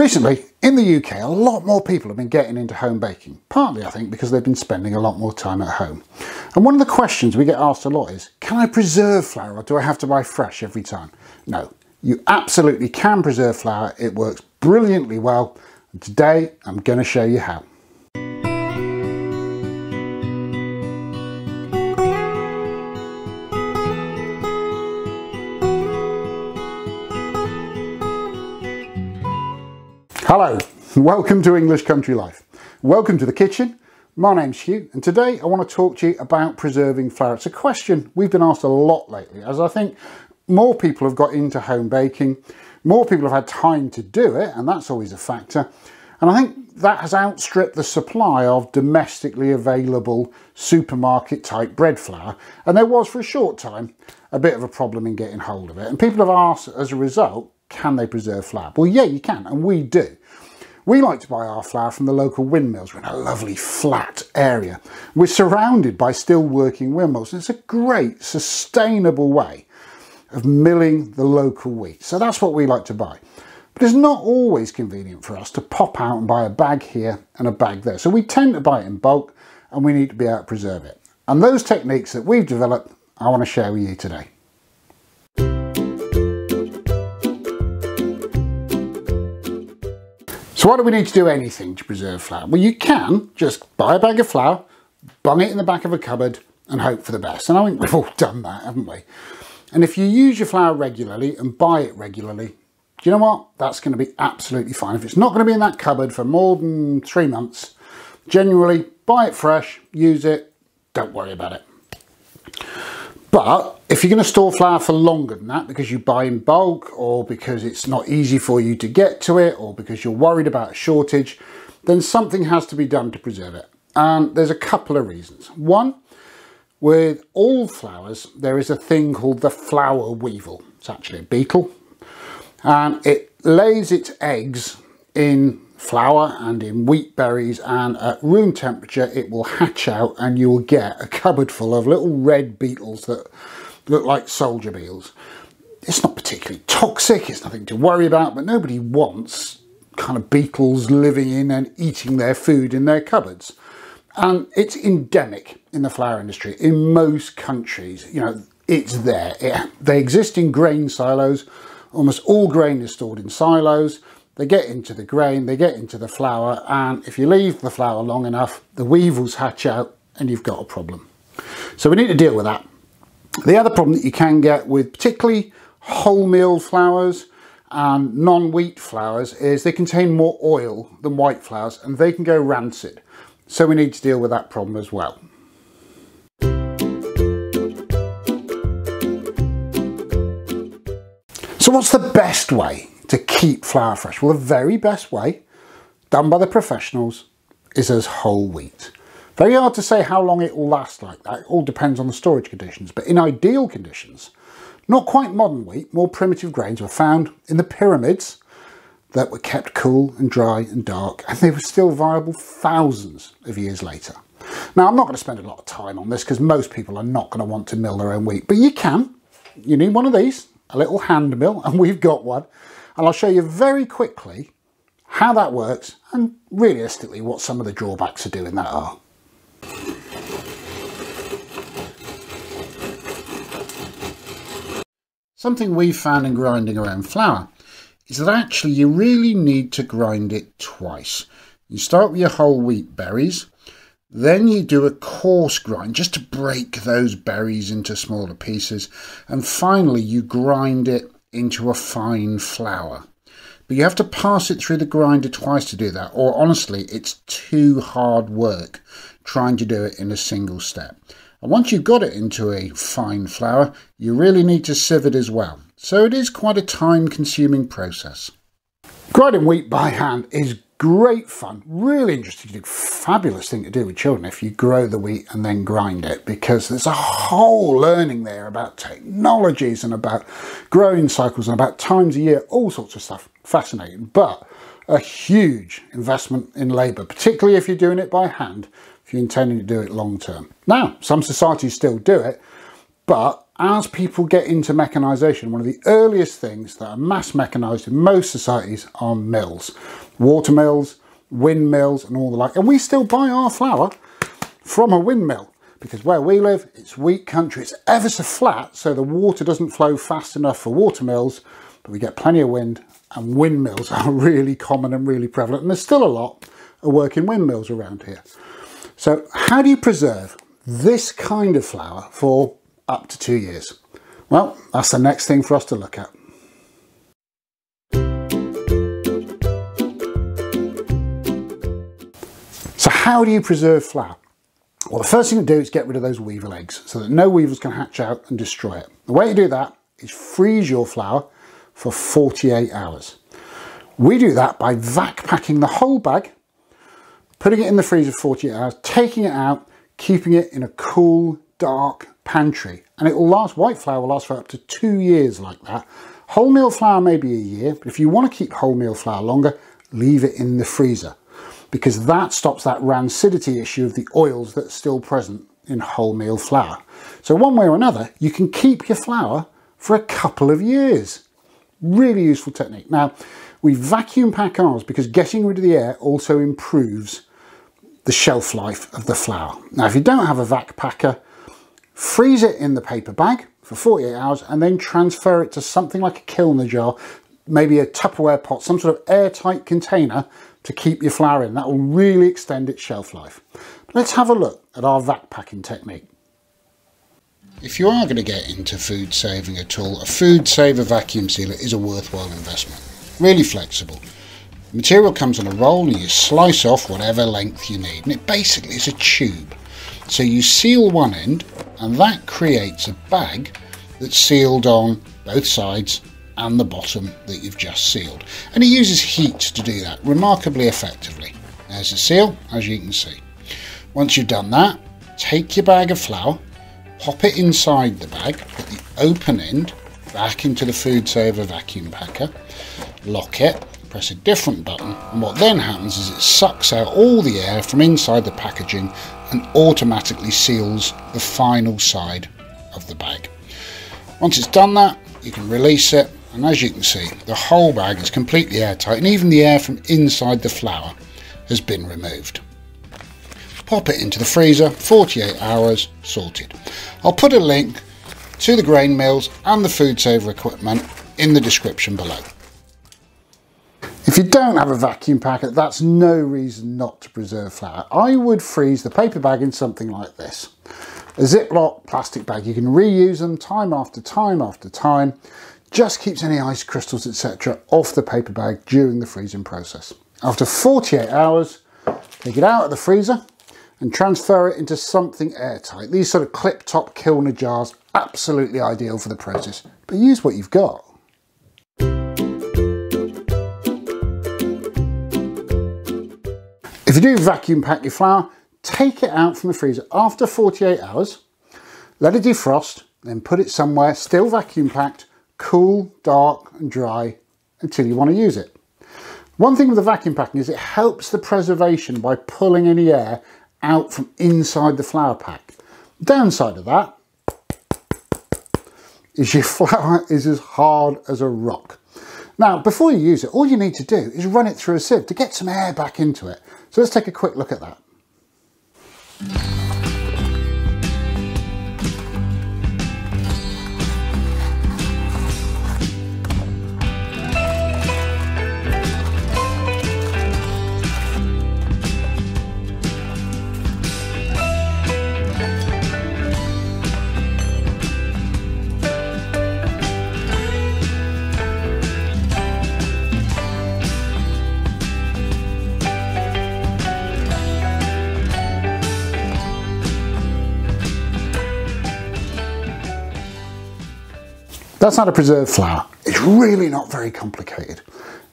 Recently, in the UK, a lot more people have been getting into home baking, partly I think because they've been spending a lot more time at home. And one of the questions we get asked a lot is, can I preserve flour or do I have to buy fresh every time? No, you absolutely can preserve flour. It works brilliantly well. And today I'm going to show you how. Hello, welcome to English Country Life. Welcome to the kitchen. My name's Hugh and today I want to talk to you about preserving flour. It's a question we've been asked a lot lately, as I think more people have got into home baking, more people have had time to do it, and that's always a factor. And I think that has outstripped the supply of domestically available supermarket type bread flour. And there was for a short time a bit of a problem in getting hold of it. And people have asked as a result, can they preserve flour? Well, yeah, you can, and we do. We like to buy our flour from the local windmills. We're in a lovely flat area. We're surrounded by still working windmills. And it's a great, sustainable way of milling the local wheat. So that's what we like to buy. But it's not always convenient for us to pop out and buy a bag here and a bag there. So we tend to buy it in bulk and we need to be able to preserve it. And those techniques that we've developed, I want to share with you today. So why do we need to do anything to preserve flour? Well, you can just buy a bag of flour, bung it in the back of a cupboard and hope for the best. And I think we've all done that, haven't we? And if you use your flour regularly and buy it regularly, do you know what? That's going to be absolutely fine. If it's not going to be in that cupboard for more than 3 months, generally buy it fresh, use it, don't worry about it. But if you're going to store flour for longer than that because you buy in bulk or because it's not easy for you to get to it or because you're worried about a shortage, then something has to be done to preserve it. And there's a couple of reasons. One, with all flours, there is a thing called the flour weevil. It's actually a beetle. And it lays its eggs in flour and in wheat berries, and at room temperature it will hatch out and you will get a cupboard full of little red beetles that look like soldier beetles. It's not particularly toxic, it's nothing to worry about, but nobody wants kind of beetles living in and eating their food in their cupboards. And it's endemic in the flour industry. In most countries, you know, it's there. They exist in grain silos. Almost all grain is stored in silos. They get into the grain, they get into the flour, and if you leave the flour long enough, the weevils hatch out and you've got a problem. So we need to deal with that. The other problem that you can get with particularly wholemeal flours and non-wheat flours is they contain more oil than white flours and they can go rancid. So we need to deal with that problem as well. So what's the best way to keep flour fresh? Well, the very best way, done by the professionals, is as whole wheat. Very hard to say how long it will last like that. It all depends on the storage conditions. But in ideal conditions, not quite modern wheat, more primitive grains were found in the pyramids that were kept cool and dry and dark, and they were still viable thousands of years later. Now, I'm not going to spend a lot of time on this because most people are not going to want to mill their own wheat, but you can. You need one of these, a little hand mill, and we've got one. And I'll show you very quickly how that works and realistically what some of the drawbacks of doing that are. Something we've found in grinding our own flour is that actually you really need to grind it twice. You start with your whole wheat berries, then you do a coarse grind just to break those berries into smaller pieces, and finally you grind it into a fine flour. But you have to pass it through the grinder twice to do that, or honestly it's too hard work trying to do it in a single step. And once you've got it into a fine flour, you really need to sieve it as well. So it is quite a time-consuming process. Grinding wheat by hand is great fun, really interesting to do, fabulous thing to do with children if you grow the wheat and then grind it, because there's a whole learning there about technologies and about growing cycles and about times a year, all sorts of stuff. Fascinating, but a huge investment in labour, particularly if you're doing it by hand, if you're intending to do it long term. Now, some societies still do it, but as people get into mechanisation, one of the earliest things that are mass mechanised in most societies are mills. Water mills, windmills and all the like. And we still buy our flour from a windmill because where we live, it's wheat country. It's ever so flat, so the water doesn't flow fast enough for water mills, but we get plenty of wind, and windmills are really common and really prevalent. And there's still a lot of working windmills around here. So how do you preserve this kind of flour for up to 2 years? Well, that's the next thing for us to look at. So how do you preserve flour? Well, the first thing to do is get rid of those weevil eggs so that no weevils can hatch out and destroy it. The way to do that is freeze your flour for 48 hours. We do that by vac packing the whole bag, putting it in the freezer for 48 hours, taking it out, keeping it in a cool, dark pantry. And it will last, white flour will last for up to 2 years like that. Wholemeal flour may be a year, but if you want to keep wholemeal flour longer, leave it in the freezer, because that stops that rancidity issue of the oils that's still present in wholemeal flour. So one way or another, you can keep your flour for a couple of years. Really useful technique. Now, we vacuum pack ours because getting rid of the air also improves the shelf life of the flour. Now, if you don't have a vac packer, freeze it in the paper bag for 48 hours and then transfer it to something like a kilner jar, maybe a Tupperware pot, some sort of airtight container to keep your flour in. That will really extend its shelf life. But let's have a look at our vac packing technique. If you are going to get into food saving at all, a food saver vacuum sealer is a worthwhile investment. Really flexible. The material comes on a roll and you slice off whatever length you need, and it basically is a tube. So you seal one end and that creates a bag that's sealed on both sides and the bottom that you've just sealed. And it uses heat to do that remarkably effectively. There's the seal, as you can see. Once you've done that, take your bag of flour, pop it inside the bag, put the open end back into the food saver vacuum packer, lock it, press a different button, and what then happens is it sucks out all the air from inside the packaging and automatically seals the final side of the bag. Once it's done that, you can release it, and as you can see, the whole bag is completely airtight, and even the air from inside the flour has been removed. Pop it into the freezer, 48 hours, sorted. I'll put a link to the grain mills and the food saver equipment in the description below. If you don't have a vacuum packer, that's no reason not to preserve flour. I would freeze the paper bag in something like this. A Ziploc plastic bag. You can reuse them time after time after time. Just keeps any ice crystals, etc. off the paper bag during the freezing process. After 48 hours, take it out of the freezer and transfer it into something airtight. These sort of clip top kilner jars, absolutely ideal for the process, but use what you've got. If you do vacuum pack your flour, take it out from the freezer after 48 hours, let it defrost, then put it somewhere still vacuum packed, cool, dark and dry until you want to use it. One thing with the vacuum packing is it helps the preservation by pulling any air out from inside the flour pack. The downside of that is your flour is as hard as a rock. Now, before you use it, all you need to do is run it through a sieve to get some air back into it. So let's take a quick look at that. That's how to preserve flour. It's really not very complicated.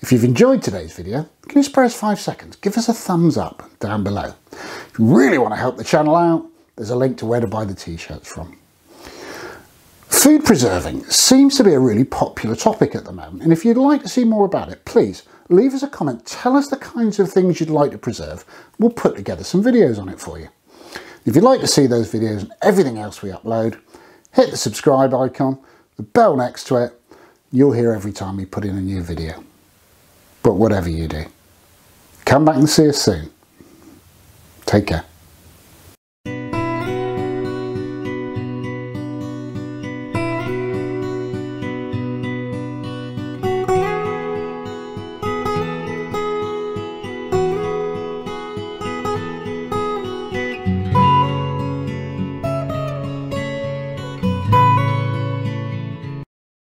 If you've enjoyed today's video, can you spare us 5 seconds? Give us a thumbs up down below. If you really want to help the channel out, there's a link to where to buy the t-shirts from. Food preserving seems to be a really popular topic at the moment, and if you'd like to see more about it, please leave us a comment. Tell us the kinds of things you'd like to preserve. We'll put together some videos on it for you. If you'd like to see those videos and everything else we upload, hit the subscribe icon, the bell next to it. You'll hear every time we put in a new video. But whatever you do, come back and see us soon. Take care.